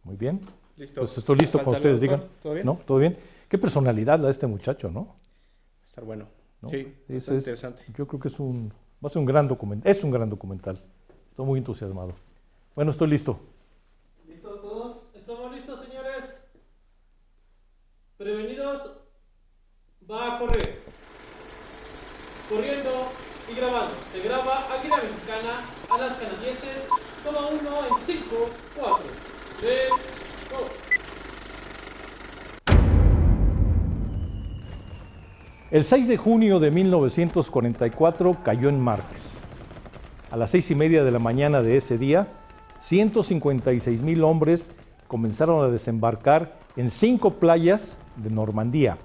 Muy bien. Listo. Pues estoy listo cuando Falta ustedes algo, digan. doctor. ¿Todo bien? ¿No? ¿Todo bien? Qué personalidad la de este muchacho, ¿no? Va a estar bueno. ¿No? Sí, Eso bastante es, interesante. yo creo que va a ser un gran documental. Es un gran documental. Estoy muy entusiasmado. Bueno, estoy listo. ¿Listos todos? ¿Estamos listos, señores? Prevenidos, va a correr. Corriendo y grabando. Se graba Águila Mexicana a las canadienses. Toma uno en 5, 4, 3, 2. El 6 de junio de 1944 cayó en martes. A las 6:30 de la mañana de ese día, 156,000 hombres comenzaron a desembarcar en 5 playas de Normandía.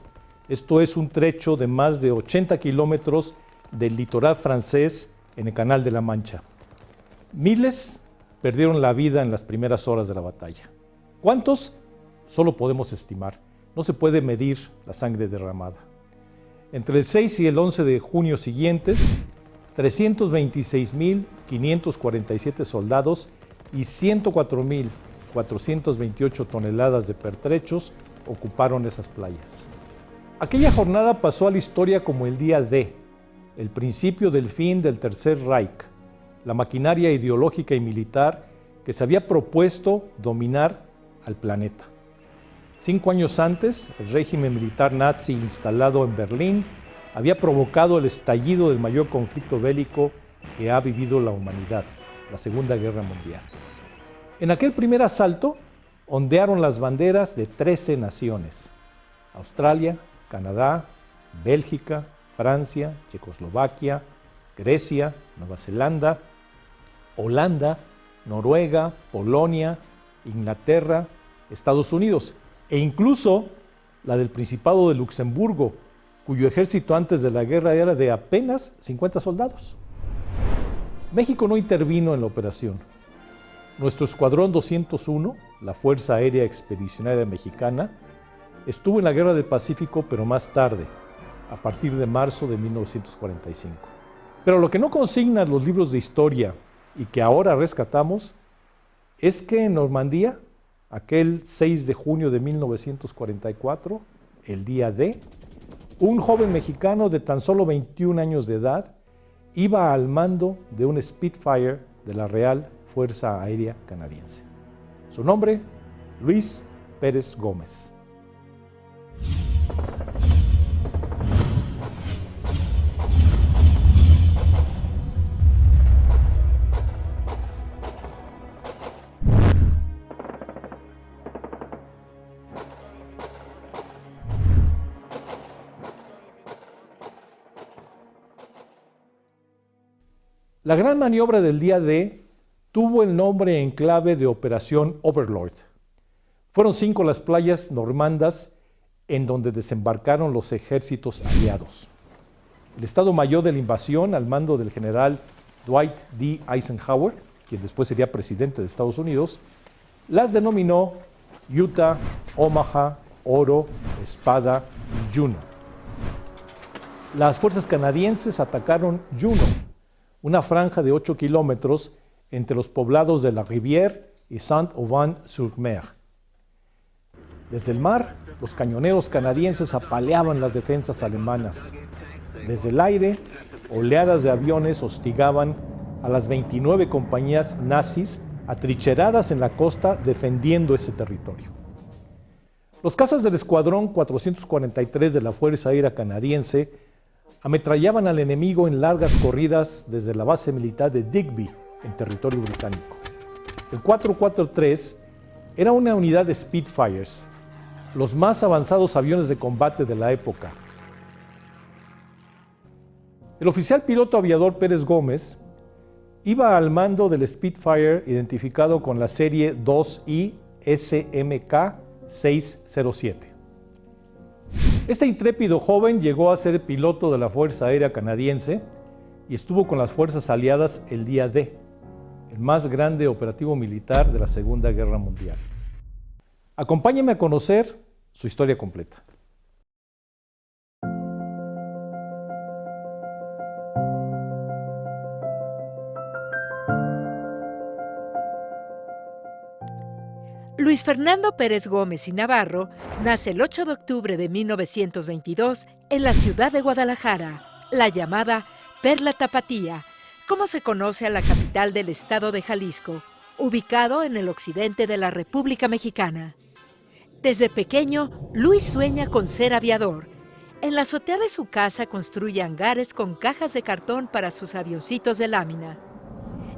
Esto es un trecho de más de 80 kilómetros del litoral francés en el Canal de la Mancha. Miles perdieron la vida en las primeras horas de la batalla. ¿Cuántos? Solo podemos estimar. No se puede medir la sangre derramada. Entre el 6 y el 11 de junio siguientes, 326,547 soldados y 104,428 toneladas de pertrechos ocuparon esas playas. Aquella jornada pasó a la historia como el día D, el principio del fin del Tercer Reich, la maquinaria ideológica y militar que se había propuesto dominar al planeta. 5 años antes, el régimen militar nazi instalado en Berlín había provocado el estallido del mayor conflicto bélico que ha vivido la humanidad, la Segunda Guerra Mundial. En aquel primer asalto, ondearon las banderas de 13 naciones: Australia, Canadá, Bélgica, Francia, Checoslovaquia, Grecia, Nueva Zelanda, Holanda, Noruega, Polonia, Inglaterra, Estados Unidos e incluso la del Principado de Luxemburgo, cuyo ejército antes de la guerra era de apenas 50 soldados. México no intervino en la operación. Nuestro Escuadrón 201, la Fuerza Aérea Expedicionaria Mexicana, estuvo en la Guerra del Pacífico, pero más tarde, a partir de marzo de 1945. Pero lo que no consignan los libros de historia y que ahora rescatamos es que en Normandía, aquel 6 de junio de 1944, el día D, un joven mexicano de tan solo 21 años de edad iba al mando de un Spitfire de la Real Fuerza Aérea Canadiense. Su nombre, Luis Pérez Gómez. La gran maniobra del día D tuvo el nombre en clave de Operación Overlord. Fueron 5 las playas normandas en donde desembarcaron los ejércitos aliados. El Estado Mayor de la invasión, al mando del general Dwight D. Eisenhower, quien después sería presidente de Estados Unidos, las denominó Utah, Omaha, Oro, Espada y Juno. Las fuerzas canadienses atacaron Juno, una franja de 8 kilómetros entre los poblados de La Rivière y Saint-Aubin-sur-Mer. Desde el mar, los cañoneros canadienses apaleaban las defensas alemanas. Desde el aire, oleadas de aviones hostigaban a las 29 compañías nazis atrincheradas en la costa defendiendo ese territorio. Los cazas del Escuadrón 443 de la Fuerza Aérea Canadiense ametrallaban al enemigo en largas corridas desde la base militar de Digby, en territorio británico. El 443 era una unidad de Spitfires, los más avanzados aviones de combate de la época. El oficial piloto aviador Pérez Gómez iba al mando del Spitfire identificado con la serie 2I SMK 607. Este intrépido joven llegó a ser piloto de la Fuerza Aérea Canadiense y estuvo con las fuerzas aliadas el día D, el más grande operativo militar de la Segunda Guerra Mundial. Acompáñenme a conocer su historia completa. Luis Fernando Pérez Gómez y Navarro nace el 8 de octubre de 1922 en la ciudad de Guadalajara, la llamada Perla Tapatía, como se conoce a la capital del estado de Jalisco, ubicado en el occidente de la República Mexicana. Desde pequeño, Luis sueña con ser aviador. En la azotea de su casa construye hangares con cajas de cartón para sus avioncitos de lámina.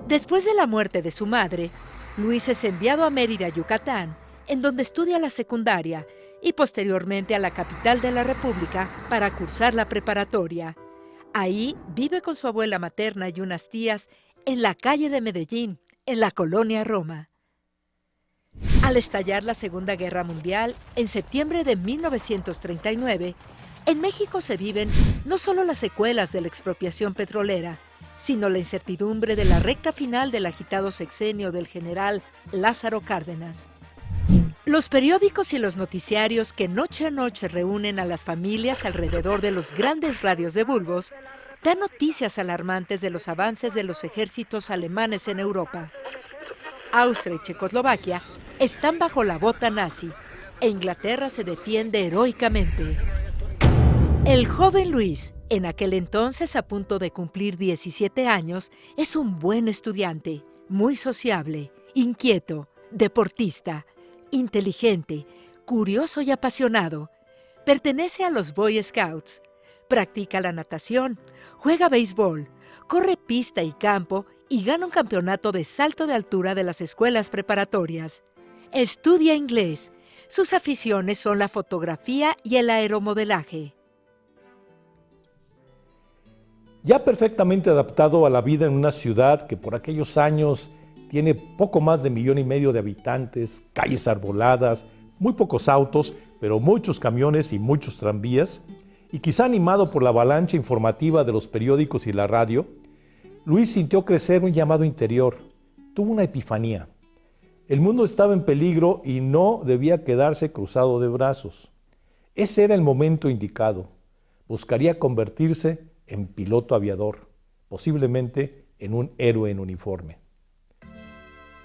Después de la muerte de su madre, Luis es enviado a Mérida, Yucatán, en donde estudia la secundaria y posteriormente a la capital de la República para cursar la preparatoria. Ahí vive con su abuela materna y unas tías en la calle de Medellín, en la colonia Roma. Al estallar la Segunda Guerra Mundial, en septiembre de 1939, en México se viven no solo las secuelas de la expropiación petrolera, sino la incertidumbre de la recta final del agitado sexenio del general Lázaro Cárdenas. Los periódicos y los noticiarios que noche a noche reúnen a las familias alrededor de los grandes radios de bulbos dan noticias alarmantes de los avances de los ejércitos alemanes en Europa. Austria y Checoslovaquia están bajo la bota nazi e Inglaterra se defiende heroicamente. El joven Luis, en aquel entonces a punto de cumplir 17 años, es un buen estudiante, muy sociable, inquieto, deportista, inteligente, curioso y apasionado. Pertenece a los Boy Scouts, practica la natación, juega béisbol, corre pista y campo y gana un campeonato de salto de altura de las escuelas preparatorias. Estudia inglés. Sus aficiones son la fotografía y el aeromodelaje. Ya perfectamente adaptado a la vida en una ciudad que por aquellos años tiene poco más de 1,5 millones de habitantes, calles arboladas, muy pocos autos, pero muchos camiones y muchos tranvías, y quizá animado por la avalancha informativa de los periódicos y la radio, Luis sintió crecer un llamado interior, tuvo una epifanía. El mundo estaba en peligro y no debía quedarse cruzado de brazos. Ese era el momento indicado. Buscaría convertirse en piloto aviador, posiblemente en un héroe en uniforme.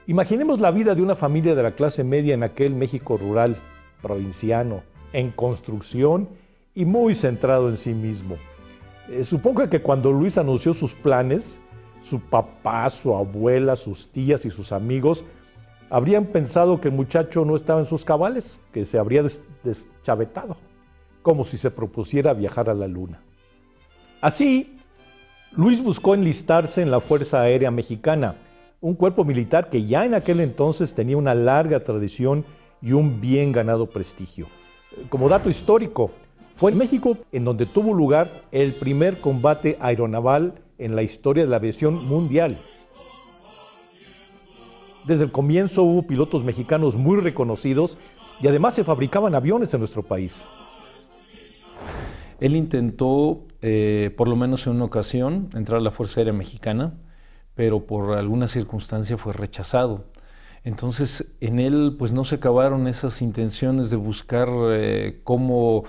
Imaginemos la vida de una familia de la clase media en aquel México rural, provinciano, en construcción y muy centrado en sí mismo. Supongo que cuando Luis anunció sus planes, su papá, su abuela, sus tías y sus amigos habrían pensado que el muchacho no estaba en sus cabales, que se habría deschavetado, como si se propusiera viajar a la luna. Así, Luis buscó enlistarse en la Fuerza Aérea Mexicana, un cuerpo militar que ya en aquel entonces tenía una larga tradición y un bien ganado prestigio. Como dato histórico, fue en México en donde tuvo lugar el primer combate aeronaval en la historia de la aviación mundial. Desde el comienzo hubo pilotos mexicanos muy reconocidos y además se fabricaban aviones en nuestro país. Él intentó, por lo menos en una ocasión, entrar a la Fuerza Aérea Mexicana, pero por alguna circunstancia fue rechazado. Entonces, en él pues no se acabaron esas intenciones de buscar cómo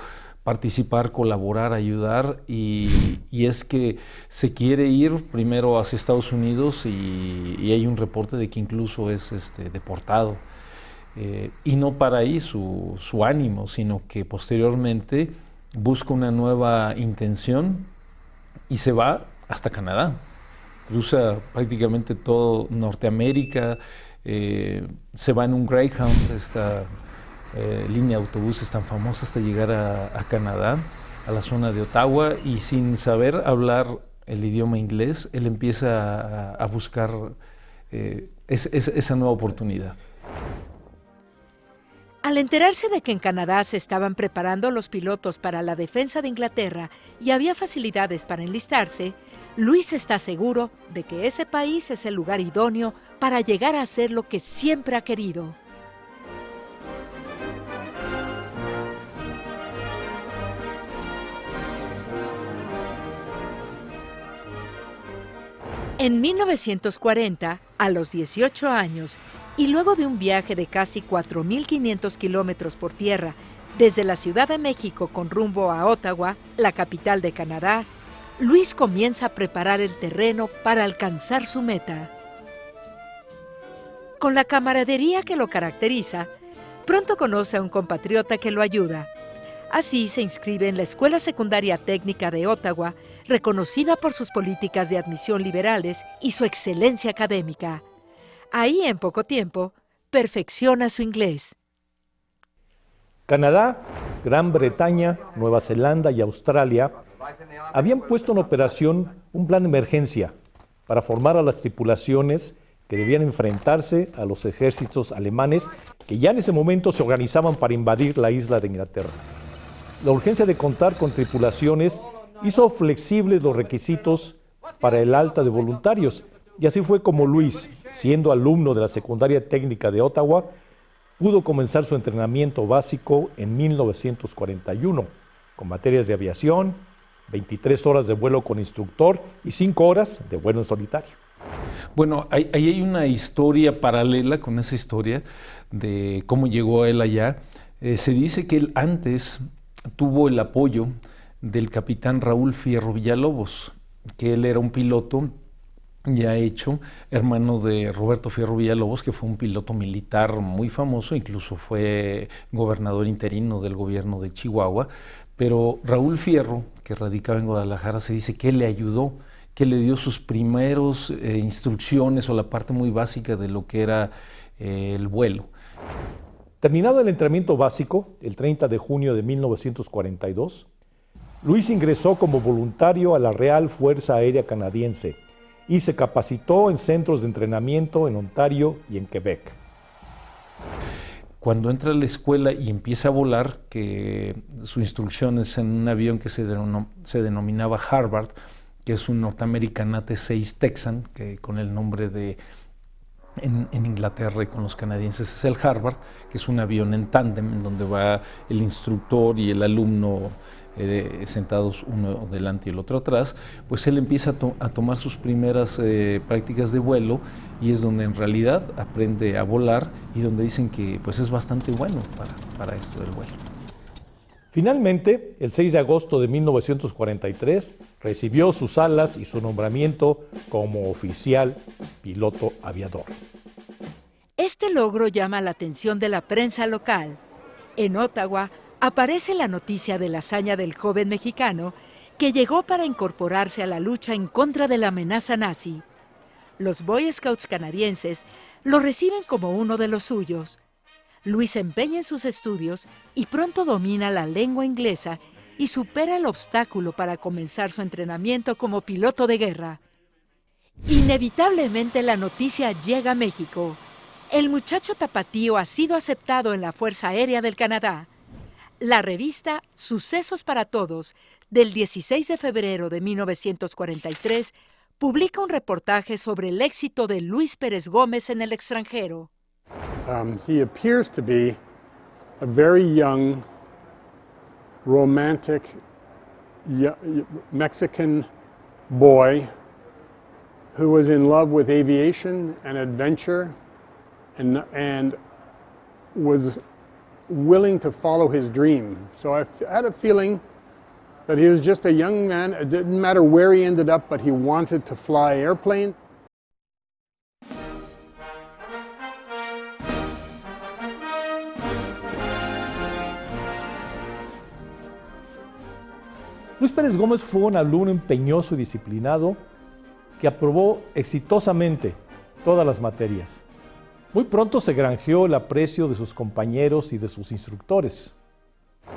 participar, colaborar, ayudar, y es que se quiere ir primero hacia Estados Unidos y hay un reporte de que incluso es deportado. Y no para ahí su ánimo, sino que posteriormente busca una nueva intención y se va hasta Canadá. Cruza prácticamente todo Norteamérica, se va en un Greyhound, esta línea de autobuses tan famosa, hasta llegar a Canadá, a la zona de Ottawa, y sin saber hablar el idioma inglés, él empieza a buscar esa nueva oportunidad. Al enterarse de que en Canadá se estaban preparando los pilotos para la defensa de Inglaterra y había facilidades para enlistarse, Luis está seguro de que ese país es el lugar idóneo para llegar a hacer lo que siempre ha querido. En 1940, a los 18 años, y luego de un viaje de casi 4.500 kilómetros por tierra, desde la Ciudad de México con rumbo a Ottawa, la capital de Canadá, Luis comienza a preparar el terreno para alcanzar su meta. Con la camaradería que lo caracteriza, Pronto conoce a un compatriota que lo ayuda. Así se inscribe en la Escuela Secundaria Técnica de Ottawa, reconocida por sus políticas de admisión liberales y su excelencia académica. Ahí, en poco tiempo, perfecciona su inglés. Canadá, Gran Bretaña, Nueva Zelanda y Australia habían puesto en operación un plan de emergencia para formar a las tripulaciones que debían enfrentarse a los ejércitos alemanes que ya en ese momento se organizaban para invadir la isla de Inglaterra. La urgencia de contar con tripulaciones hizo flexibles los requisitos para el alta de voluntarios, y así fue como Luis, siendo alumno de la Secundaria Técnica de Ottawa, pudo comenzar su entrenamiento básico en 1941, con materias de aviación, 23 horas de vuelo con instructor y 5 horas de vuelo en solitario. Bueno, ahí hay una historia paralela con esa historia de cómo llegó él allá. Se dice que él antes tuvo el apoyo del capitán Raúl Fierro Villalobos, que él era un piloto ya hecho, hermano de Roberto Fierro Villalobos, que fue un piloto militar muy famoso, incluso fue gobernador interino del gobierno de Chihuahua, pero Raúl Fierro, que radicaba en Guadalajara, se dice que él le ayudó, que le dio sus primeros instrucciones o la parte muy básica de lo que era el vuelo. Terminado el entrenamiento básico, el 30 de junio de 1942, Luis ingresó como voluntario a la Real Fuerza Aérea Canadiense y se capacitó en centros de entrenamiento en Ontario y en Quebec. Cuando entra a la escuela y empieza a volar, que su instrucción es en un avión que se denominaba Harvard, que es un Norteamerican AT-6 Texan, que con el nombre de en Inglaterra y con los canadienses es el Harvard, que es un avión en tándem en donde va el instructor y el alumno sentados uno delante y el otro atrás. Pues él empieza a tomar sus primeras prácticas de vuelo, y es donde en realidad aprende a volar y donde dicen que pues es bastante bueno para esto del vuelo. Finalmente, el 6 de agosto de 1943, recibió sus alas y su nombramiento como oficial piloto aviador. Este logro llama la atención de la prensa local. En Ottawa aparece la noticia de la hazaña del joven mexicano que llegó para incorporarse a la lucha en contra de la amenaza nazi. Los Boy Scouts canadienses lo reciben como uno de los suyos. Luis se empeña en sus estudios y pronto domina la lengua inglesa y supera el obstáculo para comenzar su entrenamiento como piloto de guerra. Inevitablemente la noticia llega a México. El muchacho tapatío ha sido aceptado en la Fuerza Aérea del Canadá. La revista Sucesos para Todos, del 16 de febrero de 1943, publica un reportaje sobre el éxito de Luis Pérez Gómez en el extranjero. He appears to be a very young, romantic Mexican boy who was in love with aviation and adventure and was willing to follow his dream. So I had a feeling that he was just a young man. It didn't matter where he ended up, but he wanted to fly airplane. Luis Pérez Gómez fue un alumno empeñoso y disciplinado que aprobó exitosamente todas las materias. Muy pronto se granjeó el aprecio de sus compañeros y de sus instructores.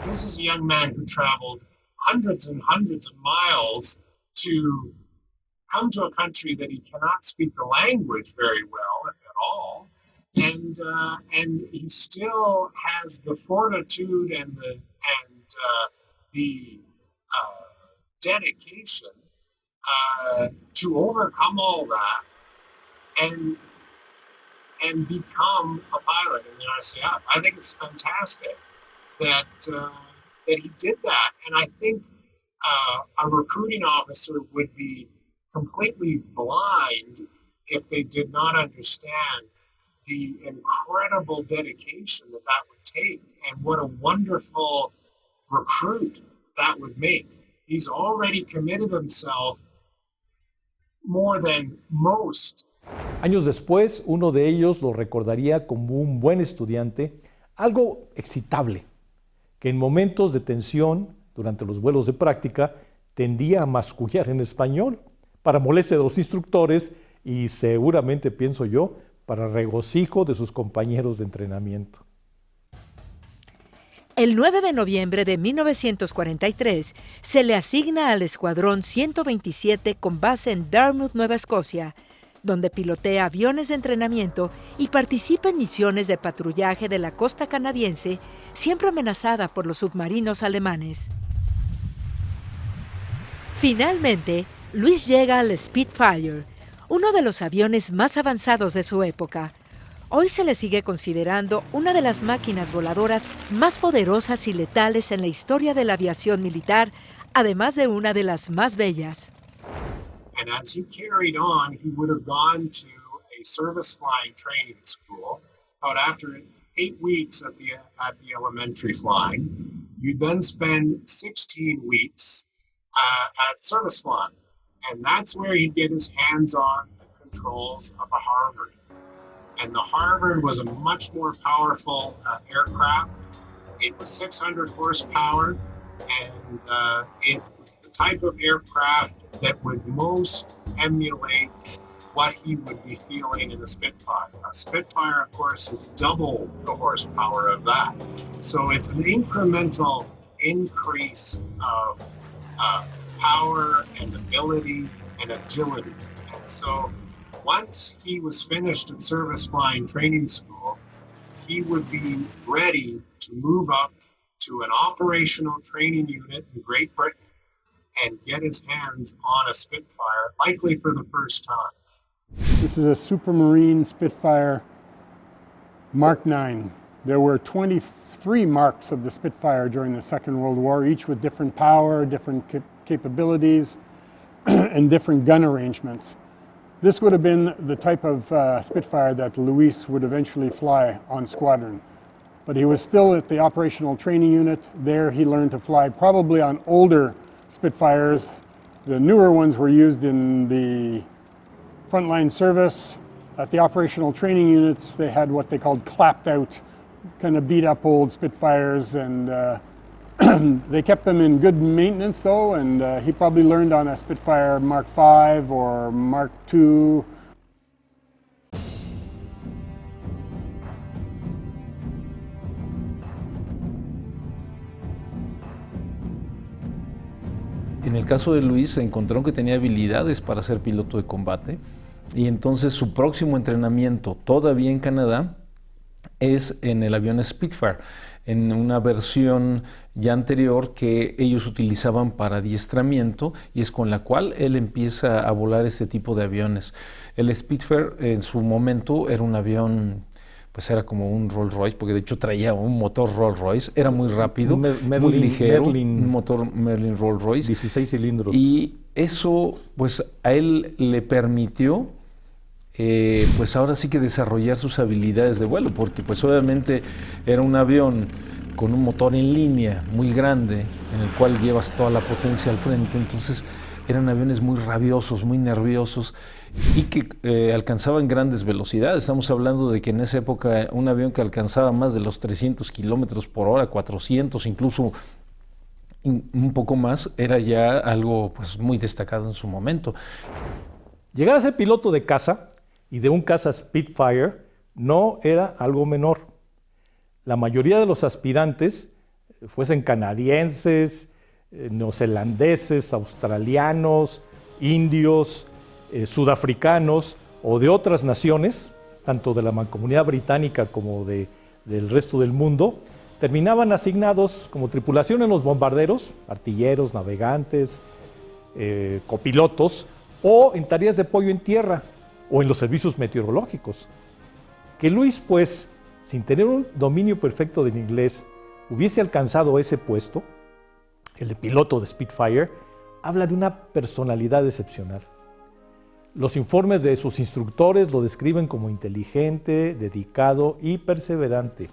This is a young man who traveled hundreds and hundreds of miles to come to a country that he cannot speak the language very well, if at all, and he still has the fortitude and the dedication to overcome all that and become a pilot in the RCF. I think it's fantastic that he did that, and I think a recruiting officer would be completely blind if they did not understand the incredible dedication that would take, and what a wonderful recruit that would make. He's already committed himself more than most. Años después, uno de ellos lo recordaría como un buen estudiante algo excitable, que en momentos de tensión, durante los vuelos de práctica, tendía a mascullar en español, para molestia de los instructores y seguramente, pienso yo, para regocijo de sus compañeros de entrenamiento. El 9 de noviembre de 1943 se le asigna al Escuadrón 127 con base en Dartmouth, Nueva Escocia, donde pilotea aviones de entrenamiento y participa en misiones de patrullaje de la costa canadiense, siempre amenazada por los submarinos alemanes. Finalmente, Luis llega al Spitfire, uno de los aviones más avanzados de su época. Hoy se le sigue considerando una de las máquinas voladoras más poderosas y letales en la historia de la aviación militar, además de una de las más bellas. And as he carried on, he would have gone to a service flying training school. But after 8 weeks at the elementary flying, you then spend 16 weeks at service flying. And that's where he'd get his hands on the controls of a Harvard. And the Harvard was a much more powerful aircraft. It was 600 horsepower, and it was the type of aircraft that would most emulate what he would be feeling in a Spitfire. A Spitfire, of course, is double the horsepower of that. So it's an incremental increase of power and ability and agility. And so once he was finished at service flying training school, he would be ready to move up to an operational training unit in Great Britain and get his hands on a Spitfire, likely for the first time. This is a Supermarine Spitfire Mark 9. There were 23 marks of the Spitfire during the Second World War, each with different power, different capabilities, and different gun arrangements. This would have been the type of Spitfire that Luis would eventually fly on squadron. But he was still at the operational training unit. There he learned to fly probably on older Spitfires. The newer ones were used in the frontline service. At the operational training units, they had what they called clapped out, kind of beat up old Spitfires, and they kept them in good maintenance though, and he probably learned on a Spitfire Mark V or Mark II. En el caso de Luis, se encontró que tenía habilidades para ser piloto de combate y entonces su próximo entrenamiento, todavía en Canadá, es en el avión Spitfire, en una versión ya anterior que ellos utilizaban para adiestramiento y es con la cual él empieza a volar este tipo de aviones. El Spitfire en su momento era un avión, pues era como un Rolls Royce, porque de hecho traía un motor Rolls Royce, era muy rápido, muy ligero, un motor Merlin Rolls Royce. 16 cilindros. Y eso pues a él le permitió pues ahora sí que desarrollar sus habilidades de vuelo, porque pues obviamente era un avión con un motor en línea muy grande, en el cual llevas toda la potencia al frente, entonces eran aviones muy rabiosos, muy nerviosos y que alcanzaban grandes velocidades. Estamos hablando de que en esa época un avión que alcanzaba más de los 300 kilómetros por hora, 400, incluso un poco más, era ya algo pues muy destacado en su momento. Llegar a ser piloto de caza y de un caza Spitfire no era algo menor. La mayoría de los aspirantes, fuesen canadienses, neozelandeses, australianos, indios, sudafricanos o de otras naciones, tanto de la mancomunidad británica como del resto del mundo, terminaban asignados como tripulación en los bombarderos, artilleros, navegantes, copilotos, o en tareas de apoyo en tierra o en los servicios meteorológicos. Que Luis, pues, sin tener un dominio perfecto del inglés, hubiese alcanzado ese puesto, el de piloto de Spitfire, habla de una personalidad excepcional. Los informes de sus instructores lo describen como inteligente, dedicado y perseverante.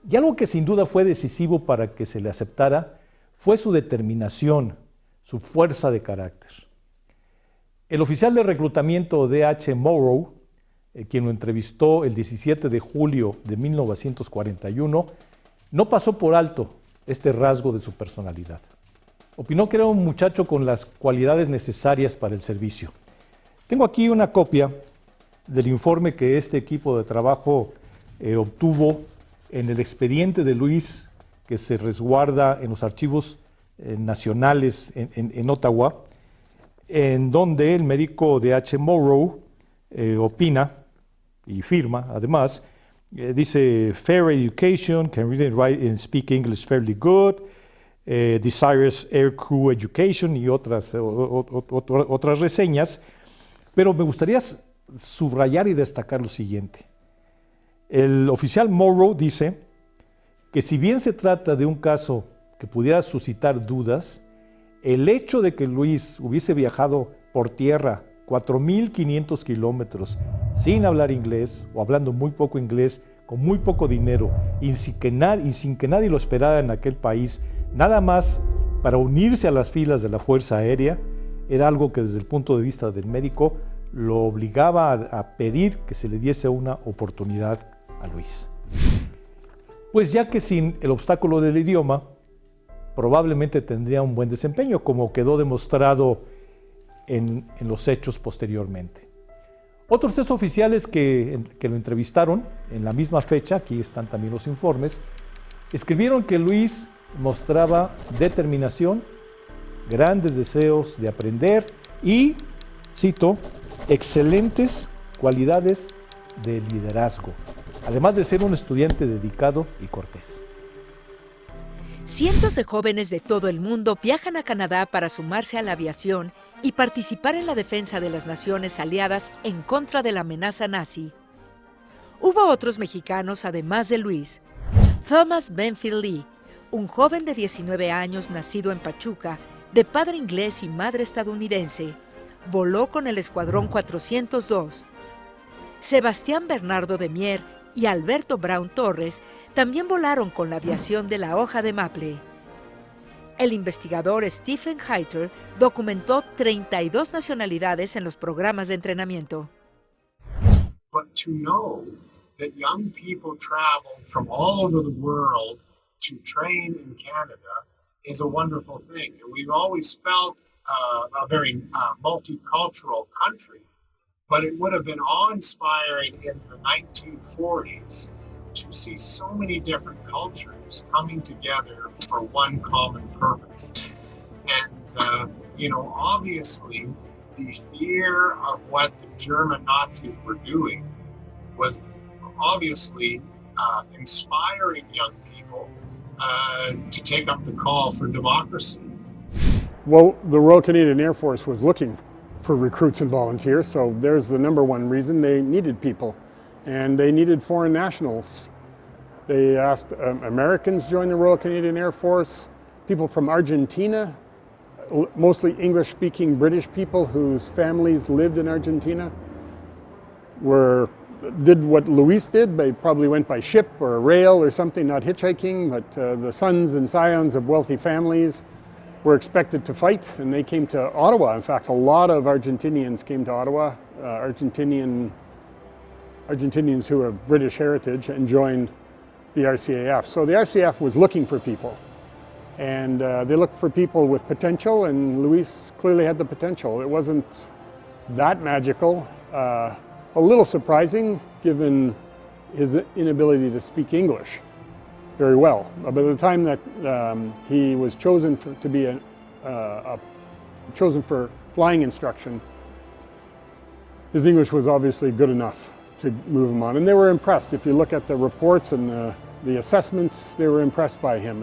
Y algo que sin duda fue decisivo para que se le aceptara fue su determinación, su fuerza de carácter. El oficial de reclutamiento D.H. Morrow quien lo entrevistó el 17 de julio de 1941, no pasó por alto este rasgo de su personalidad. Opinó que era un muchacho con las cualidades necesarias para el servicio. Tengo aquí una copia del informe que este equipo de trabajo obtuvo en el expediente de Luis, que se resguarda en los archivos nacionales en Ottawa, en donde el médico de H. Morrow opina y firma, además, dice fair education, can read and write and speak English fairly good, desires air crew education y otras reseñas, pero me gustaría subrayar y destacar lo siguiente. El oficial Morrow dice que si bien se trata de un caso que pudiera suscitar dudas, el hecho de que Luis hubiese viajado por tierra 4.500 kilómetros sin hablar inglés o hablando muy poco inglés, con muy poco dinero y sin que nadie lo esperara en aquel país, nada más para unirse a las filas de la Fuerza Aérea, era algo que desde el punto de vista del médico lo obligaba a pedir que se le diese una oportunidad a Luis. Pues ya que sin el obstáculo del idioma, probablemente tendría un buen desempeño, como quedó demostrado en los hechos posteriormente. Otros 3 oficiales que lo entrevistaron en la misma fecha, aquí están también los informes, escribieron que Luis mostraba determinación, grandes deseos de aprender y, cito, excelentes cualidades de liderazgo, además de ser un estudiante dedicado y cortés. Cientos de jóvenes de todo el mundo viajan a Canadá para sumarse a la aviación y participar en la defensa de las naciones aliadas en contra de la amenaza nazi. Hubo otros mexicanos además de Luis. Thomas Benfield Lee, un joven de 19 años nacido en Pachuca, de padre inglés y madre estadounidense, voló con el Escuadrón 402. Sebastián Bernardo de Mier y Alberto Brown Torres también volaron con la aviación de la hoja de maple. El investigador Stephen Heiter documentó 32 nacionalidades en los programas de entrenamiento. But to know that young people travel from all over the world to train in Canada is a wonderful thing. And we've always felt a very multicultural country, but it would have been awe-inspiring in the 1940s to see so many different cultures coming together for one common purpose. And, obviously, the fear of what the German Nazis were doing was obviously inspiring young people to take up the call for democracy. Well, the Royal Canadian Air Force was looking for recruits and volunteers, so there's the number one reason they needed people. And they needed foreign nationals. They asked Americans join the Royal Canadian Air Force, people from Argentina, mostly English-speaking British people whose families lived in Argentina, did what Luis did. They probably went by ship or rail or something, not hitchhiking, but the sons and scions of wealthy families were expected to fight, and they came to Ottawa. In fact, a lot of Argentinians came to Ottawa, Argentinians who have British heritage, and joined the RCAF. So the RCAF was looking for people, and they looked for people with potential, and Luis clearly had the potential. It wasn't that magical, a little surprising given his inability to speak English very well. By the time that he was chosen chosen for flying instruction, his English was obviously good enough to move him on. And they were impressed. If you look at the reports and the assessments, they were impressed by him.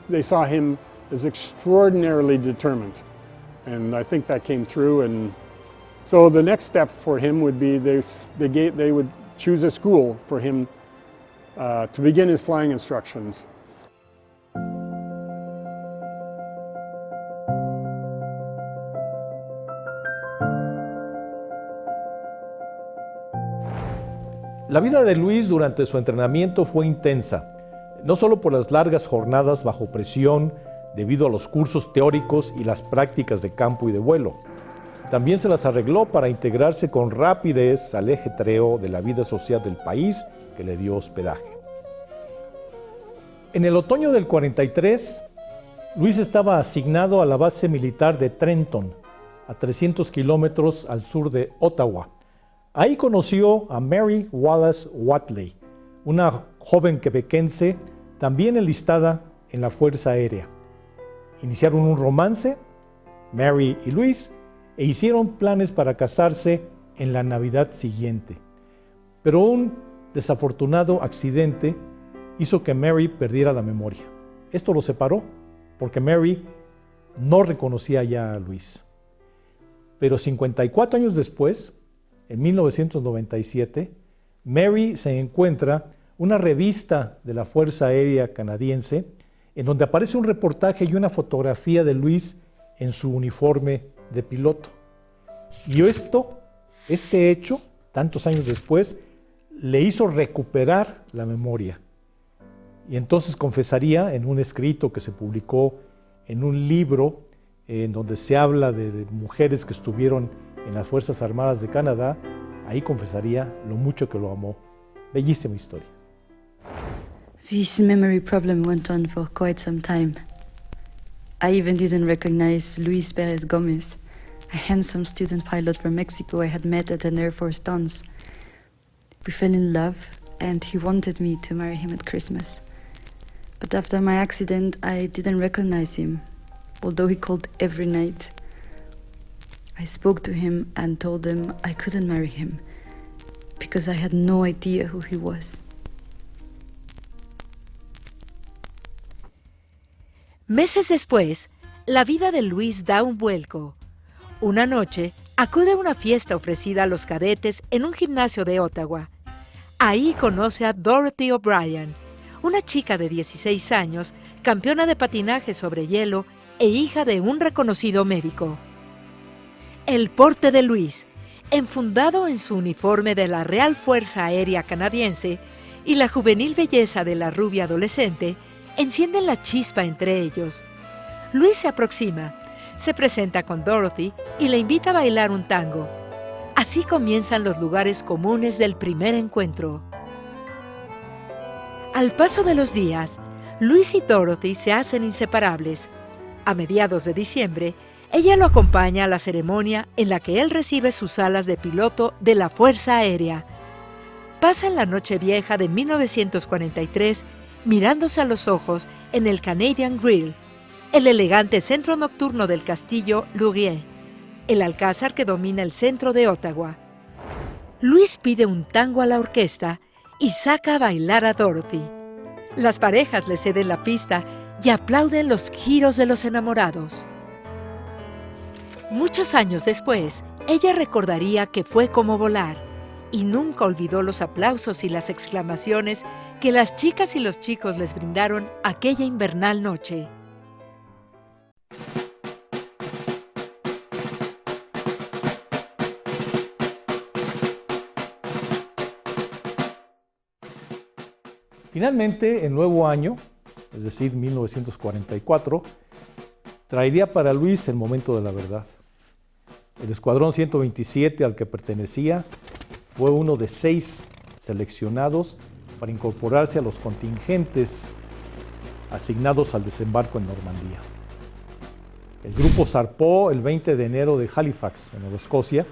They saw him as extraordinarily determined. And I think that came through. And so the next step for him would be they would choose a school for him to begin his flying instructions. La vida de Luis durante su entrenamiento fue intensa, no solo por las largas jornadas bajo presión debido a los cursos teóricos y las prácticas de campo y de vuelo. también se las arregló para integrarse con rapidez al ajetreo de la vida social del país que le dio hospedaje. En el otoño del 43, Luis estaba asignado a la base militar de Trenton, a 300 kilómetros al sur de Ottawa. Ahí conoció a Mary Wallace Watley, una joven quebequense también enlistada en la Fuerza Aérea. Iniciaron un romance, Mary y Luis, e hicieron planes para casarse en la Navidad siguiente. Pero un desafortunado accidente hizo que Mary perdiera la memoria. Esto lo separó porque Mary no reconocía ya a Luis. Pero 54 años después, en 1997, Mary se encuentra una revista de la Fuerza Aérea Canadiense en donde aparece un reportaje y una fotografía de Luis en su uniforme de piloto. Y este hecho, tantos años después, le hizo recuperar la memoria. Y entonces confesaría en un escrito que se publicó en un libro en donde se habla de mujeres que estuvieron en las Fuerzas Armadas de Canadá, ahí confesaría lo mucho que lo amó. Bellísima historia. This memory problem went on for quite some time. I even didn't recognize Luis Perez Gomez, a handsome student pilot from Mexico I had met at an Air Force dance. We fell in love, and he wanted me to marry him at Christmas. But after my accident, I didn't recognize him, although he called every night. I spoke to him and told him I couldn't marry him because I had no idea who he was. Meses después, la vida de Luis da un vuelco. Una noche, acude a una fiesta ofrecida a los cadetes en un gimnasio de Ottawa. Ahí conoce a Dorothy O'Brien, una chica de 16 años, campeona de patinaje sobre hielo e hija de un reconocido médico. El porte de Luis, enfundado en su uniforme de la Real Fuerza Aérea Canadiense, y la juvenil belleza de la rubia adolescente encienden la chispa entre ellos. Luis se aproxima, se presenta con Dorothy y le invita a bailar un tango. Así comienzan los lugares comunes del primer encuentro. Al paso de los días, Luis y Dorothy se hacen inseparables. A mediados de diciembre, ella lo acompaña a la ceremonia en la que él recibe sus alas de piloto de la Fuerza Aérea. Pasan la noche vieja de 1943 mirándose a los ojos en el Canadian Grill, el elegante centro nocturno del castillo Laurier, el alcázar que domina el centro de Ottawa. Luis pide un tango a la orquesta y saca a bailar a Dorothy. Las parejas le ceden la pista y aplauden los giros de los enamorados. Muchos años después, ella recordaría que fue como volar y nunca olvidó los aplausos y las exclamaciones que las chicas y los chicos les brindaron aquella invernal noche. Finalmente, el nuevo año, es decir, 1944, traería para Luis el momento de la verdad. El Escuadrón 127 al que pertenecía fue uno de 6 seleccionados para incorporarse a los contingentes asignados al desembarco en Normandía. El grupo zarpó el 20 de enero de Halifax, en Nueva Escocia,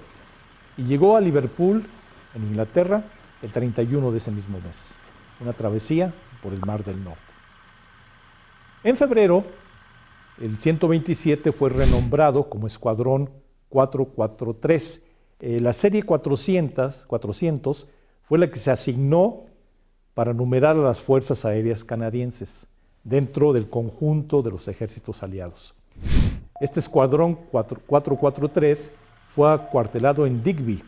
y llegó a Liverpool, en Inglaterra, el 31 de ese mismo mes. Una travesía por el Mar del Norte. En febrero, el 127 fue renombrado como Escuadrón 443. La serie 400 fue la que se asignó para numerar a las fuerzas aéreas canadienses dentro del conjunto de los ejércitos aliados. Este Escuadrón 443 fue acuartelado en Digby,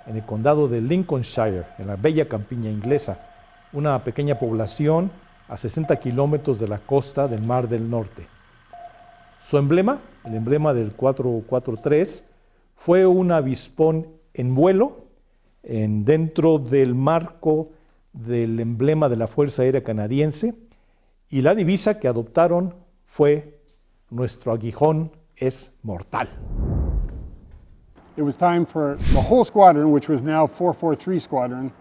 en el condado de Lincolnshire, en la bella campiña inglesa, una pequeña población a 60 kilómetros de la costa del Mar del Norte. Su emblema, el emblema del 443, fue un avispón en vuelo dentro del marco del emblema de la Fuerza Aérea Canadiense, y la divisa que adoptaron fue: nuestro aguijón es mortal. it was time for the whole squadron, which was now 443 Squadron,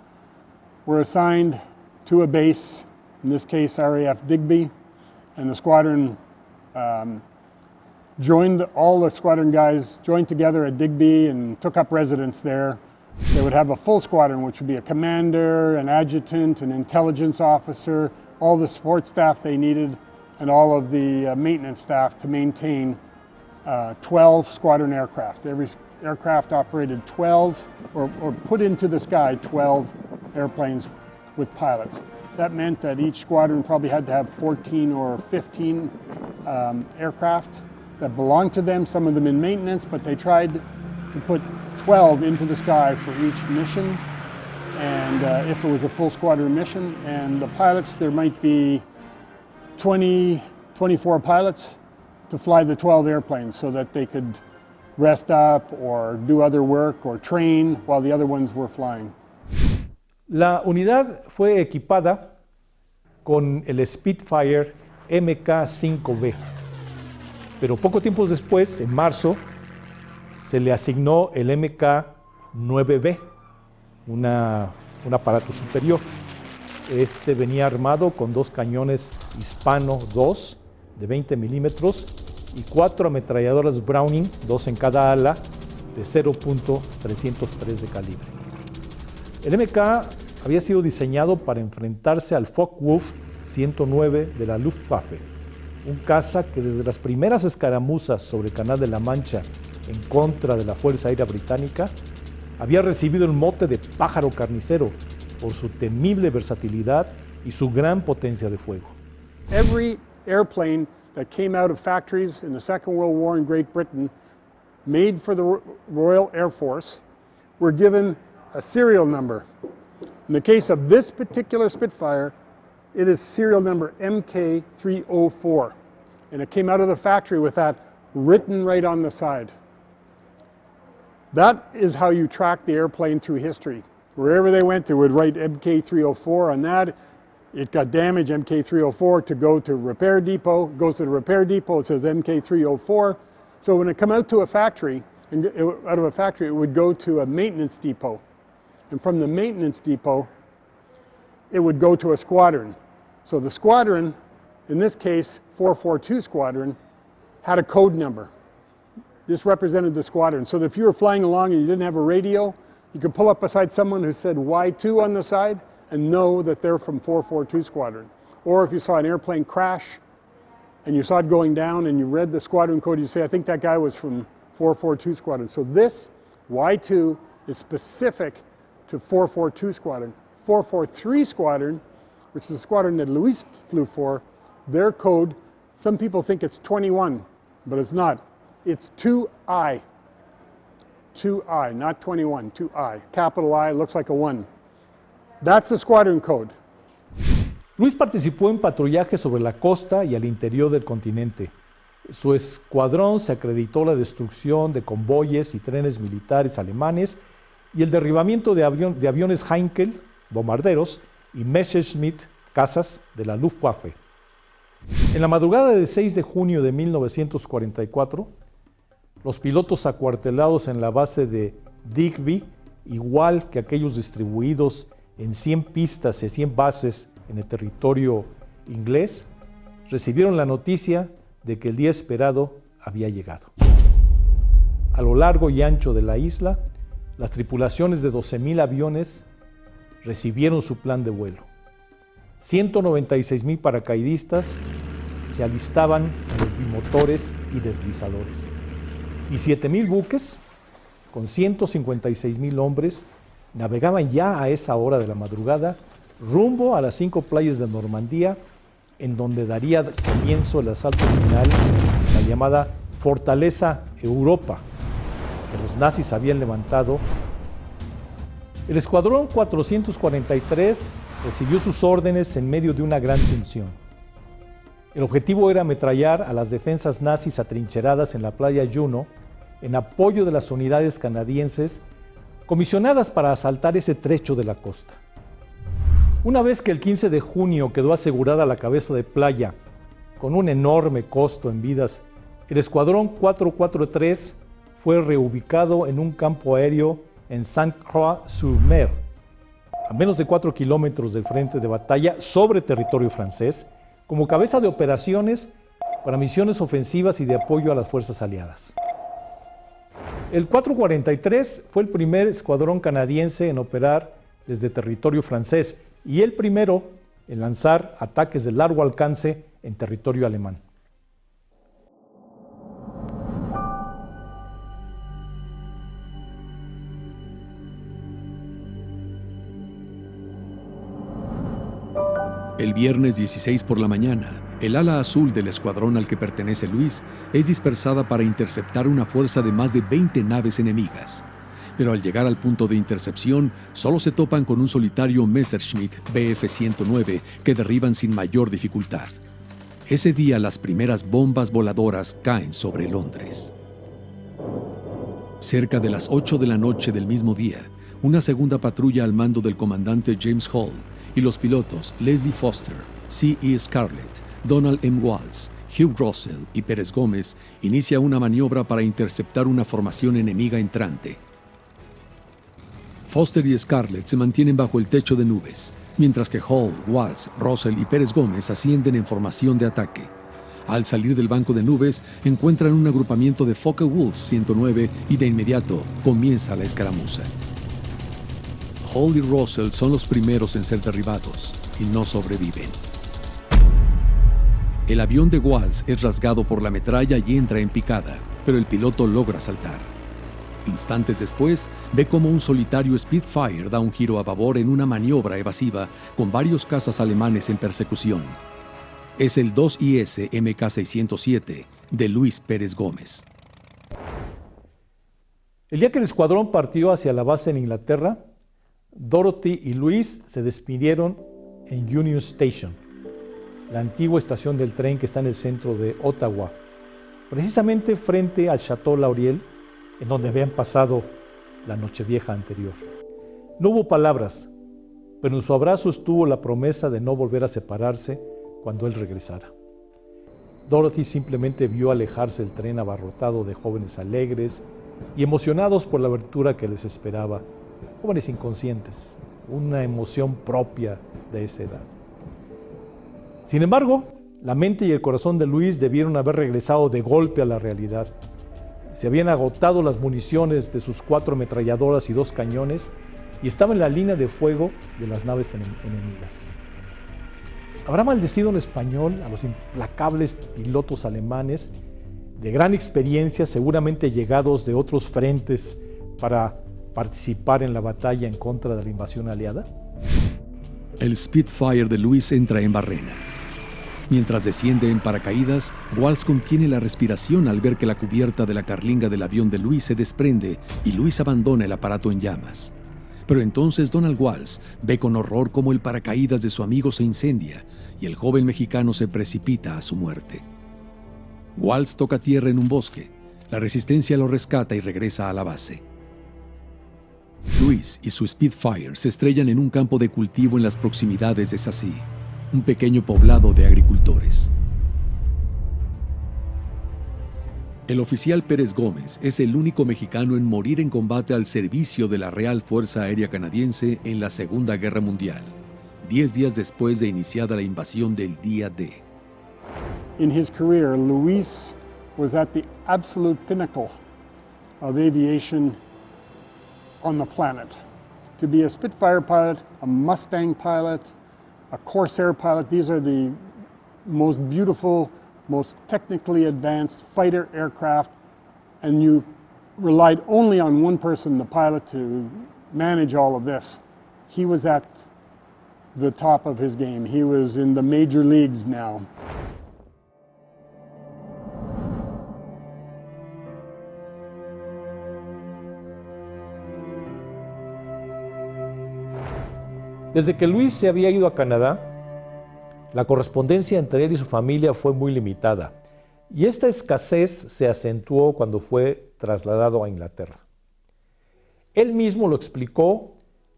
were assigned to a base, in this case RAF Digby, and the squadron all the squadron guys joined together at Digby and took up residence there. They would have a full squadron, which would be a commander, an adjutant, an intelligence officer, all the support staff they needed, and all of the maintenance staff to maintain 12 squadron aircraft. Every aircraft operated 12, or put into the sky 12 airplanes with pilots. That meant that each squadron probably had to have 14 or 15 aircraft that belonged to them, some of them in maintenance, but they tried to put 12 into the sky for each mission, and if it was a full squadron mission. And the pilots, there might be 20, 24 pilots to fly the 12 airplanes so that they could rest up or do other work or train while the other ones were flying. La unidad fue equipada con el Spitfire Mk-5B, pero poco tiempo después, en marzo, se le asignó el Mk-9B, un aparato superior. Este venía armado con 2 cañones Hispano 2 de 20 milímetros y 4 ametralladoras Browning, 2 en cada ala, de 0.303 de calibre. El MK había sido diseñado para enfrentarse al Focke-Wulf 109 de la Luftwaffe, un caza que desde las primeras escaramuzas sobre el Canal de la Mancha en contra de la Fuerza Aérea Británica había recibido el mote de pájaro carnicero por su temible versatilidad y su gran potencia de fuego. Every airplane that came out of factories in the Second World War in Great Britain, made for the Royal Air Force, were given a serial number. In the case of this particular Spitfire, it is serial number MK304, and it came out of the factory with that written right on the side. That is how you track the airplane through history. Wherever they went, they would write MK304 on that. It got damaged, MK304, to go to repair depot. It goes to the repair depot, it says MK304. So when it come out to a factory, out of a factory, it would go to a maintenance depot. And from the maintenance depot, it would go to a squadron. So the squadron, in this case, 442 Squadron, had a code number. This represented the squadron. So that if you were flying along and you didn't have a radio, you could pull up beside someone who said Y2 on the side and know that they're from 442 Squadron. Or if you saw an airplane crash and you saw it going down and you read the squadron code, you say, I think that guy was from 442 Squadron. So this Y2 is specific to 442 Squadron. 443 Squadron, which is the squadron that Luis flew for, their code, some people think it's 21, but it's not. It's 2I. 2I, not 21, 2I. Capital I, looks like a 1. That's the squadron code. Luis participó en patrullaje sobre la costa y al interior del continente. Su escuadrón se acreditó la destrucción de convoyes y trenes militares alemanes y el derribamiento de aviones Heinkel, bombarderos, y Messerschmitt, cazas de la Luftwaffe. En la madrugada del 6 de junio de 1944, los pilotos acuartelados en la base de Digby, igual que aquellos distribuidos en 100 pistas y 100 bases en el territorio inglés, recibieron la noticia de que el día esperado había llegado. A lo largo y ancho de la isla, las tripulaciones de 12,000 aviones recibieron su plan de vuelo. 196,000 paracaidistas se alistaban en los bimotores y deslizadores. Y 7,000 buques, con 156,000 hombres, navegaban ya a esa hora de la madrugada rumbo a las 5 playas de Normandía, en donde daría comienzo el asalto final, la llamada Fortaleza Europa, que los nazis habían levantado. El escuadrón 443 recibió sus órdenes en medio de una gran tensión. El objetivo era ametrallar a las defensas nazis atrincheradas en la playa Juno en apoyo de las unidades canadienses comisionadas para asaltar ese trecho de la costa. Una vez que el 15 de junio quedó asegurada la cabeza de playa con un enorme costo en vidas, el escuadrón 443 fue reubicado en un campo aéreo en Sainte-Croix-sur-Mer, a menos de 4 kilómetros del frente de batalla sobre territorio francés, como cabeza de operaciones para misiones ofensivas y de apoyo a las fuerzas aliadas. El 443 fue el primer escuadrón canadiense en operar desde territorio francés y el primero en lanzar ataques de largo alcance en territorio alemán. El viernes 16 por la mañana, el ala azul del escuadrón al que pertenece Luis es dispersada para interceptar una fuerza de más de 20 naves enemigas. Pero al llegar al punto de intercepción, solo se topan con un solitario Messerschmitt Bf-109 que derriban sin mayor dificultad. Ese día las primeras bombas voladoras caen sobre Londres. Cerca de las 8 de la noche del mismo día, una segunda patrulla al mando del comandante James Hall y los pilotos Leslie Foster, C.E. Scarlett, Donald M. Walsh, Hugh Russell y Pérez Gómez inicia una maniobra para interceptar una formación enemiga entrante. Foster y Scarlett se mantienen bajo el techo de nubes, mientras que Hall, Walsh, Russell y Pérez Gómez ascienden en formación de ataque. Al salir del banco de nubes, encuentran un agrupamiento de Focke-Wulf 109 y de inmediato comienza la escaramuza. Hall y Russell son los primeros en ser derribados y no sobreviven. El avión de Walsh es rasgado por la metralla y entra en picada, pero el piloto logra saltar. Instantes después, ve cómo un solitario Spitfire da un giro a babor en una maniobra evasiva con varios cazas alemanes en persecución. Es el 2IS MK607 de Luis Pérez Gómez. El día que el escuadrón partió hacia la base en Inglaterra, Dorothy y Luis se despidieron en Union Station, la antigua estación del tren que está en el centro de Ottawa, precisamente frente al Château Laurier, en donde habían pasado la Nochevieja anterior. No hubo palabras, pero en su abrazo estuvo la promesa de no volver a separarse cuando él regresara. Dorothy simplemente vio alejarse el tren abarrotado de jóvenes alegres y emocionados por la abertura que les esperaba, jóvenes inconscientes, una emoción propia de esa edad. Sin embargo, la mente y el corazón de Luis debieron haber regresado de golpe a la realidad. Se habían agotado las municiones de sus 4 ametralladoras y 2 cañones y estaba en la línea de fuego de las naves enemigas. ¿Habrá maldecido en español a los implacables pilotos alemanes de gran experiencia, seguramente llegados de otros frentes para participar en la batalla en contra de la invasión aliada? El Spitfire de Luis entra en barrena. Mientras desciende en paracaídas, Walsh contiene la respiración al ver que la cubierta de la carlinga del avión de Luis se desprende y Luis abandona el aparato en llamas. Pero entonces Donald Walsh ve con horror cómo el paracaídas de su amigo se incendia y el joven mexicano se precipita a su muerte. Walsh toca tierra en un bosque. La resistencia lo rescata y regresa a la base. Luis y su Spitfire se estrellan en un campo de cultivo en las proximidades de Sassy, un pequeño poblado de agricultores. El oficial Pérez Gómez es el único mexicano en morir en combate al servicio de la Real Fuerza Aérea Canadiense en la Segunda Guerra Mundial, 10 días después de iniciada la invasión del Día D. In his career, Luis was at the absolute pinnacle of aviation on the planet. To be a Spitfire pilot, a Mustang pilot, a Corsair pilot, these are the most beautiful, most technically advanced fighter aircraft, and you relied only on one person, the pilot, to manage all of this. He was at the top of his game. He was in the major leagues now. Desde que Luis se había ido a Canadá, la correspondencia entre él y su familia fue muy limitada, y esta escasez se acentuó cuando fue trasladado a Inglaterra. Él mismo lo explicó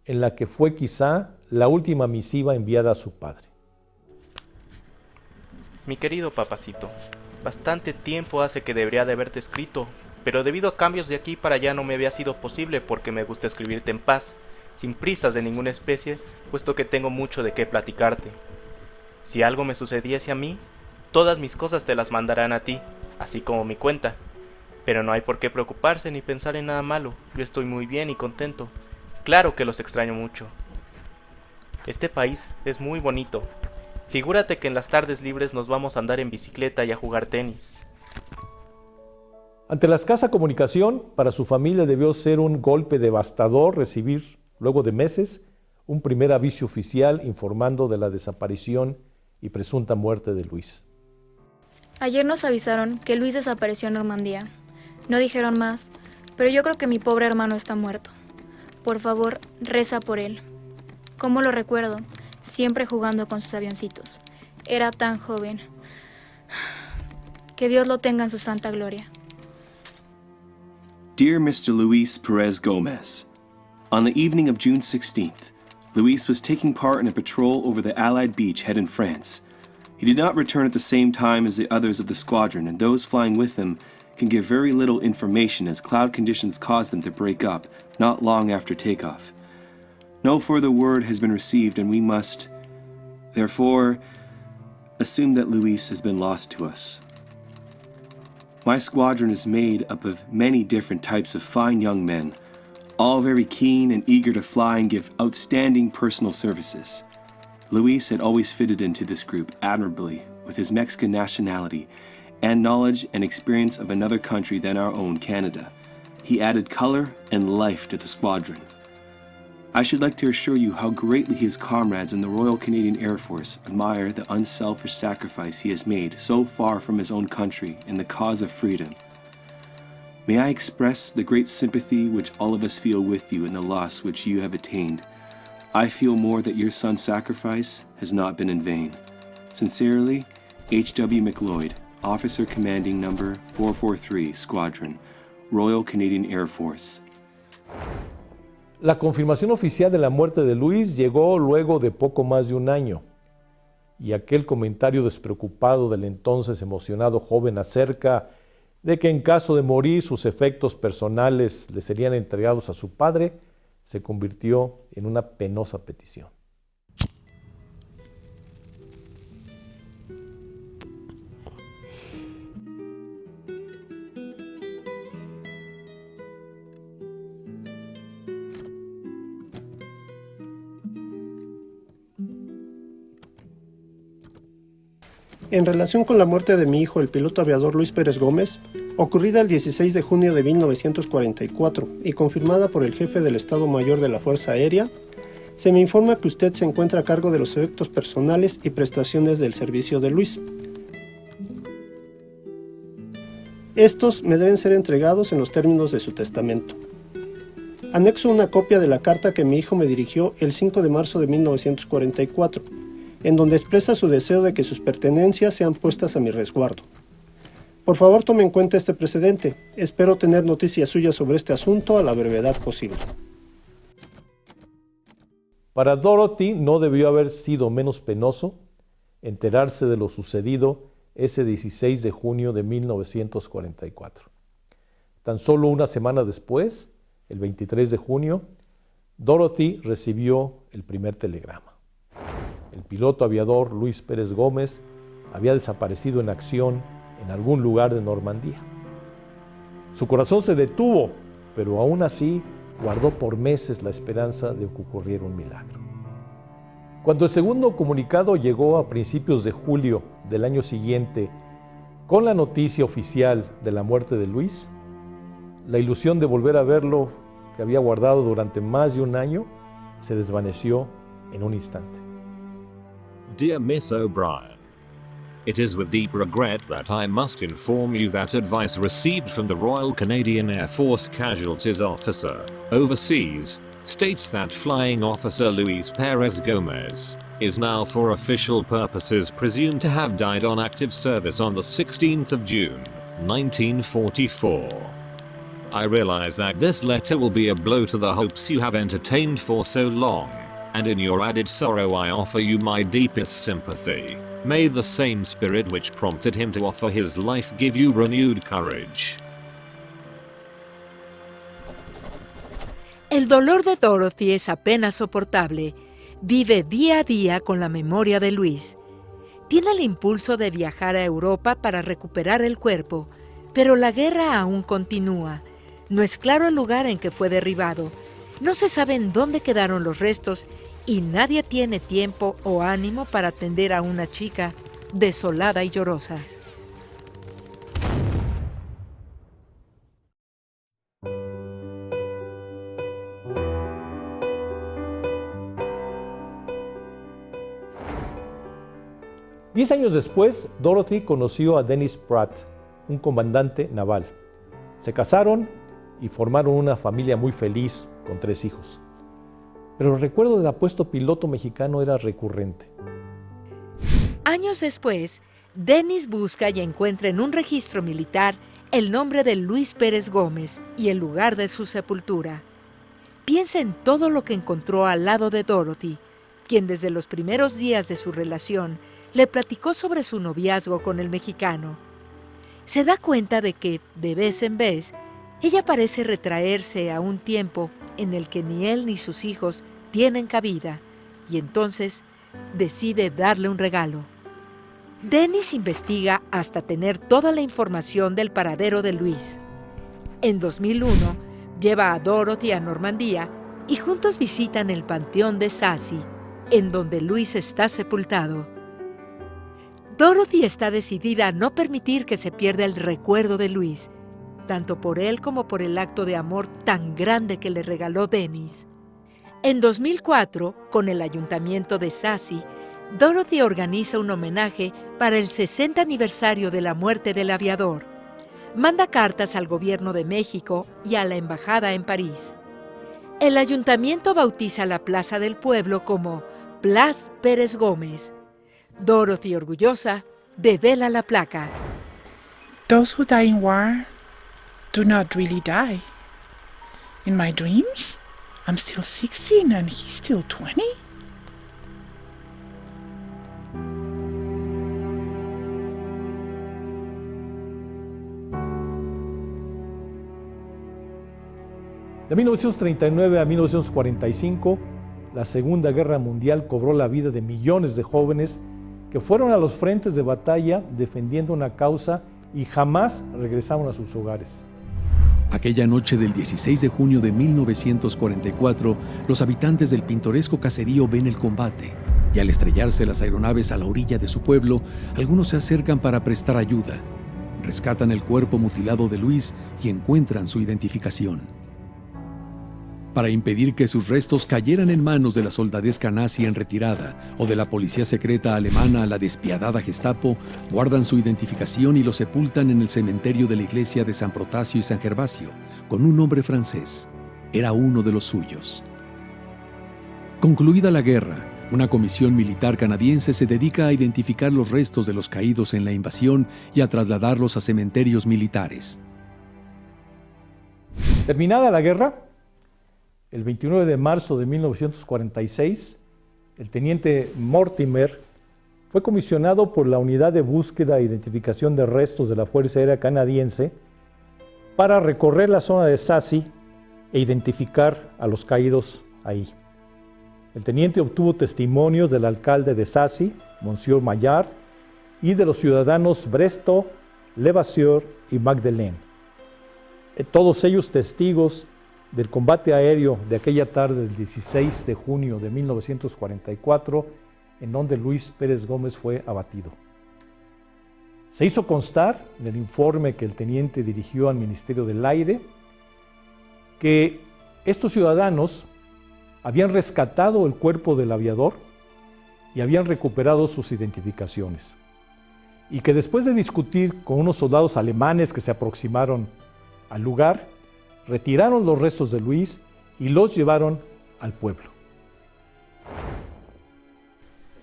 en la que fue quizá la última misiva enviada a su padre. Mi querido papacito, bastante tiempo hace que debería de haberte escrito, pero debido a cambios de aquí para allá no me había sido posible porque me gusta escribirte en paz, sin prisas de ninguna especie, puesto que tengo mucho de qué platicarte. Si algo me sucediese a mí, todas mis cosas te las mandarán a ti, así como mi cuenta. Pero no hay por qué preocuparse ni pensar en nada malo, yo estoy muy bien y contento. Claro que los extraño mucho. Este país es muy bonito. Figúrate que en las tardes libres nos vamos a andar en bicicleta y a jugar tenis. Ante la escasa comunicación, para su familia debió ser un golpe devastador recibir, luego de meses, un primer aviso oficial informando de la desaparición y presunta muerte de Luis. Ayer nos avisaron que Luis desapareció en Normandía. No dijeron más, pero yo creo que mi pobre hermano está muerto. Por favor, reza por él. ¿Cómo lo recuerdo? Siempre jugando con sus avioncitos. Era tan joven. Que Dios lo tenga en su santa gloria. Dear Mr. Luis Perez Gomez, on the evening of June 16th, Luis was taking part in a patrol over the Allied beach head in France. He did not return at the same time as the others of the squadron, and those flying with him can give very little information as cloud conditions caused them to break up not long after takeoff. No further word has been received, and we must, therefore, assume that Luis has been lost to us. My squadron is made up of many different types of fine young men, all very keen and eager to fly and give outstanding personal services. Luis had always fitted into this group admirably with his Mexican nationality and knowledge and experience of another country than our own, Canada. He added color and life to the squadron. I should like to assure you how greatly his comrades in the Royal Canadian Air Force admire the unselfish sacrifice he has made so far from his own country in the cause of freedom. May I express the great sympathy which all of us feel with you in the loss which you have attained. I feel more that your son's sacrifice has not been in vain. Sincerely, H.W. McLeod, Officer Commanding Number 443 Squadron, Royal Canadian Air Force. La confirmación oficial de la muerte de Luis llegó luego de poco más de un año, y aquel comentario despreocupado del entonces emocionado joven acerca de que en caso de morir sus efectos personales le serían entregados a su padre, se convirtió en una penosa petición. En relación con la muerte de mi hijo, el piloto aviador Luis Pérez Gómez, ocurrida el 16 de junio de 1944 y confirmada por el jefe del Estado Mayor de la Fuerza Aérea, se me informa que usted se encuentra a cargo de los efectos personales y prestaciones del servicio de Luis. Estos me deben ser entregados en los términos de su testamento. Anexo una copia de la carta que mi hijo me dirigió el 5 de marzo de 1944, en donde expresa su deseo de que sus pertenencias sean puestas a mi resguardo. Por favor, tome en cuenta este precedente. Espero tener noticias suyas sobre este asunto a la brevedad posible. Para Dorothy no debió haber sido menos penoso enterarse de lo sucedido ese 16 de junio de 1944. Tan solo una semana después, el 23 de junio, Dorothy recibió el primer telegrama. El piloto aviador Luis Pérez Gómez había desaparecido en acción en algún lugar de Normandía. Su corazón se detuvo, pero aún así guardó por meses la esperanza de que ocurriera un milagro. Cuando el segundo comunicado llegó a principios de julio del año siguiente, con la noticia oficial de la muerte de Luis, la ilusión de volver a verlo, que había guardado durante más de un año, se desvaneció en un instante. Dear Miss O'Brien, it is with deep regret that I must inform you that advice received from the Royal Canadian Air Force Casualties Officer, overseas, states that Flying Officer Luis Perez Gomez is now for official purposes presumed to have died on active service on the 16th of June, 1944. I realize that this letter will be a blow to the hopes you have entertained for so long, and in your added sorrow I offer you my deepest sympathy. May the same spirit which prompted him to offer his life give you renewed courage. El dolor de Dorothy es apenas soportable. Vive día a día con la memoria de Luis. Tiene el impulso de viajar a Europa para recuperar el cuerpo, pero la guerra aún continúa. No es claro el lugar en que fue derribado. No se sabe en dónde quedaron los restos y nadie tiene tiempo o ánimo para atender a una chica desolada y llorosa. Diez años después, Dorothy conoció a Dennis Pratt, un comandante naval. Se casaron y formaron una familia muy feliz con 3 hijos. Pero el recuerdo del apuesto piloto mexicano era recurrente. Años después, Dennis busca y encuentra en un registro militar el nombre de Luis Pérez Gómez y el lugar de su sepultura. Piensa en todo lo que encontró al lado de Dorothy, quien desde los primeros días de su relación le platicó sobre su noviazgo con el mexicano. Se da cuenta de que, de vez en vez, ella parece retraerse a un tiempo en el que ni él ni sus hijos tienen cabida, y entonces decide darle un regalo. Dennis investiga hasta tener toda la información del paradero de Luis. En 2001, lleva a Dorothy a Normandía y juntos visitan el panteón de Sassy, en donde Luis está sepultado. Dorothy está decidida a no permitir que se pierda el recuerdo de Luis, tanto por él como por el acto de amor tan grande que le regaló Dennis. En 2004, con el ayuntamiento de Sassy, Dorothy organiza un homenaje para el 60 aniversario de la muerte del aviador. Manda cartas al gobierno de México y a la embajada en París. El ayuntamiento bautiza la plaza del pueblo como Place Pérez Gómez. Dorothy, orgullosa, devela la placa. Those who die in war do not really die. In my dreams, I'm still 16 and he's still 20. De 1939 a 1945, la Segunda Guerra Mundial cobró la vida de millones de jóvenes que fueron a los frentes de batalla defendiendo una causa y jamás regresaron a sus hogares. Aquella noche del 16 de junio de 1944, los habitantes del pintoresco caserío ven el combate, y al estrellarse las aeronaves a la orilla de su pueblo, algunos se acercan para prestar ayuda. Rescatan el cuerpo mutilado de Luis y encuentran su identificación. Para impedir que sus restos cayeran en manos de la soldadesca nazi en retirada o de la policía secreta alemana, la despiadada Gestapo, guardan su identificación y lo sepultan en el cementerio de la iglesia de San Protasio y San Gervasio, con un nombre francés. Era uno de los suyos. Concluida la guerra, una comisión militar canadiense se dedica a identificar los restos de los caídos en la invasión y a trasladarlos a cementerios militares. Terminada la guerra, el 29 de marzo de 1946, el teniente Mortimer fue comisionado por la Unidad de Búsqueda e Identificación de Restos de la Fuerza Aérea Canadiense para recorrer la zona de Sassy e identificar a los caídos ahí. El teniente obtuvo testimonios del alcalde de Sassy, Monsieur Maillard, y de los ciudadanos Bresto, Levasseur y Magdelaine. Todos ellos testigos del combate aéreo de aquella tarde del 16 de junio de 1944, en donde Luis Pérez Gómez fue abatido. Se hizo constar en el informe que el teniente dirigió al Ministerio del Aire que estos ciudadanos habían rescatado el cuerpo del aviador y habían recuperado sus identificaciones, y que después de discutir con unos soldados alemanes que se aproximaron al lugar, retiraron los restos de Luis y los llevaron al pueblo.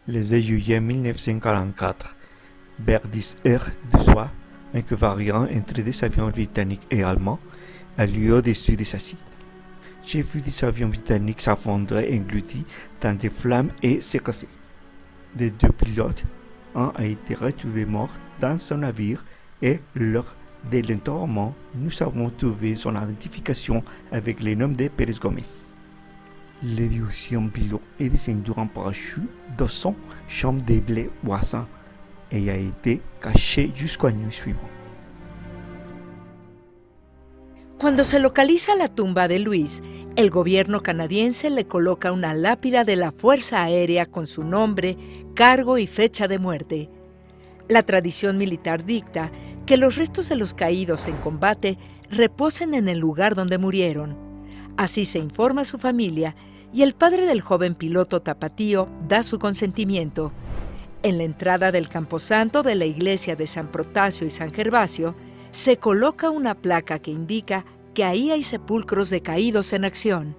Le 10 juillet 1944, vers 10h du soir, un convoi entre des avions britanniques et allemands a lieu au-dessus de Sassy. J'ai vu des avions britanniques s'effondrer engloutis dans des flammes et se casser. Les 2 pilotes, un a été retrouvé mort dans son navire et l'autre Dès l'enterrement, nous avons trouvé son identification avec le nom de Pérez Gómez. Le deuxième pilote est descendu en parachute dans son champ de blé voisin et a été caché jusqu'au año suivant. Cuando se localiza la tumba de Luis, el gobierno canadiense le coloca una lápida de la Fuerza Aérea con su nombre, cargo y fecha de muerte. La tradición militar dicta que los restos de los caídos en combate reposen en el lugar donde murieron. Así se informa a su familia y el padre del joven piloto tapatío da su consentimiento. En la entrada del camposanto de la iglesia de San Protasio y San Gervasio se coloca una placa que indica que ahí hay sepulcros de caídos en acción.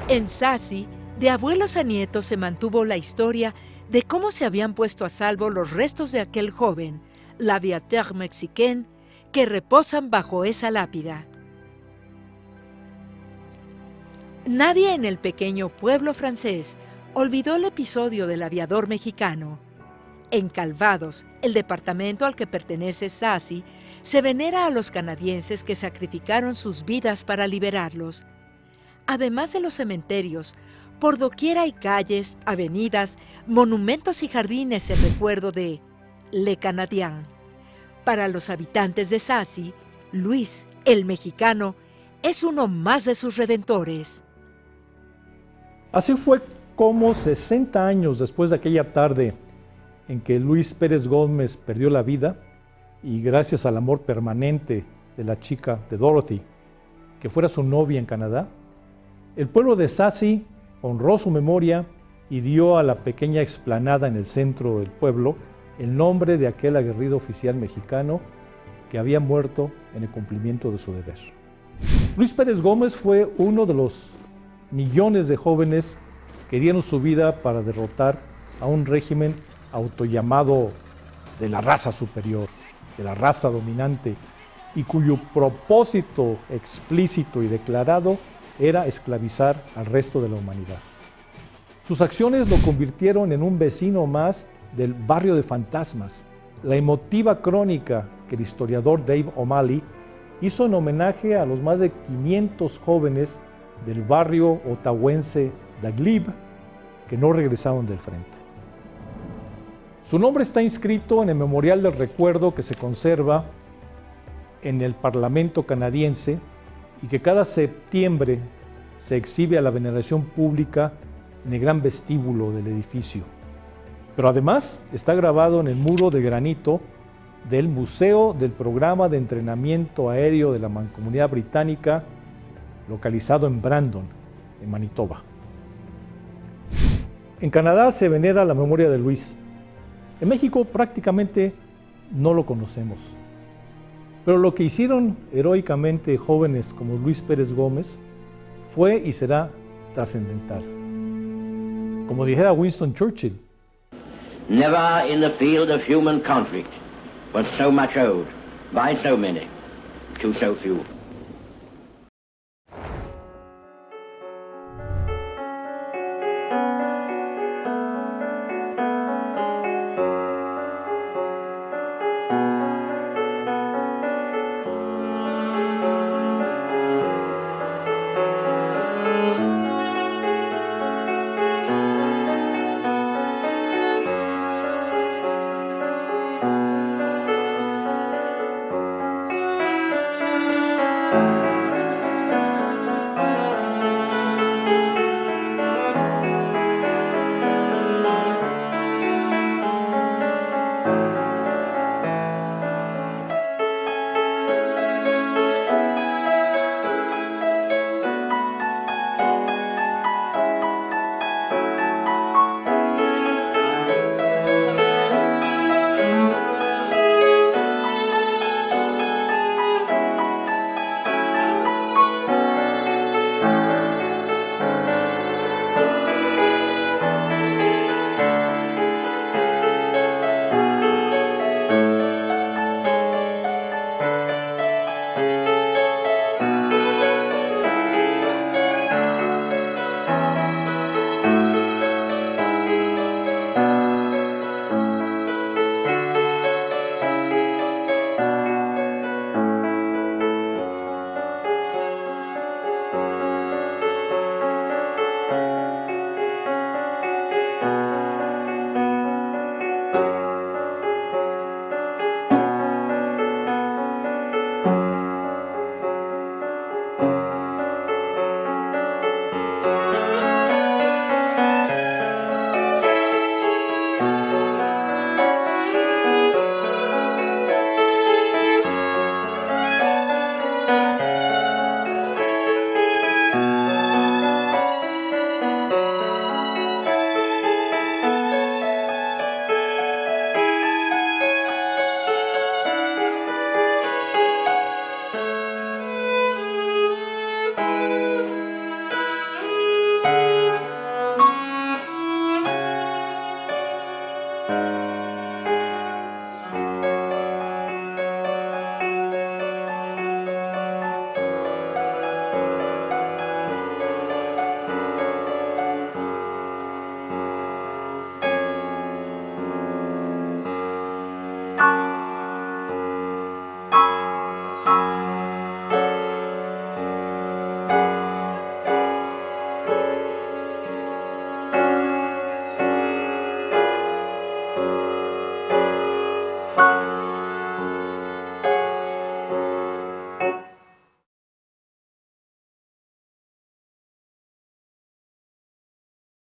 En Sassy, de abuelos a nietos se mantuvo la historia de cómo se habían puesto a salvo los restos de aquel joven, l'aviateur mexicain, que reposan bajo esa lápida. Nadie en el pequeño pueblo francés olvidó el episodio del aviador mexicano. En Calvados, el departamento al que pertenece Sassy, se venera a los canadienses que sacrificaron sus vidas para liberarlos. Además de los cementerios, por doquier hay calles, avenidas, monumentos y jardines en recuerdo de Le Canadien. Para los habitantes de Sassy, Luis, el mexicano, es uno más de sus redentores. Así fue como 60 años después de aquella tarde en que Luis Pérez Gómez perdió la vida, y gracias al amor permanente de la chica de Dorothy, que fuera su novia en Canadá, el pueblo de Sassy honró su memoria y dio a la pequeña explanada en el centro del pueblo el nombre de aquel aguerrido oficial mexicano que había muerto en el cumplimiento de su deber. Luis Pérez Gómez fue uno de los millones de jóvenes que dieron su vida para derrotar a un régimen autollamado de la raza superior, de la raza dominante, y cuyo propósito explícito y declarado era esclavizar al resto de la humanidad. Sus acciones lo convirtieron en un vecino más del barrio de fantasmas, la emotiva crónica que el historiador Dave O'Malley hizo en homenaje a los más de 500 jóvenes del barrio ottawense de Glebe que no regresaron del frente. Su nombre está inscrito en el Memorial del Recuerdo que se conserva en el Parlamento canadiense y que cada septiembre se exhibe a la veneración pública en el gran vestíbulo del edificio. Pero además está grabado en el muro de granito del Museo del Programa de Entrenamiento Aéreo de la Mancomunidad Británica, localizado en Brandon, en Manitoba. En Canadá se venera la memoria de Luis. En México prácticamente no lo conocemos. Pero lo que hicieron heroicamente jóvenes como Luis Pérez Gómez fue y será trascendental. Como dijera Winston Churchill, never in the field of human conflict was so much owed by so many to so few.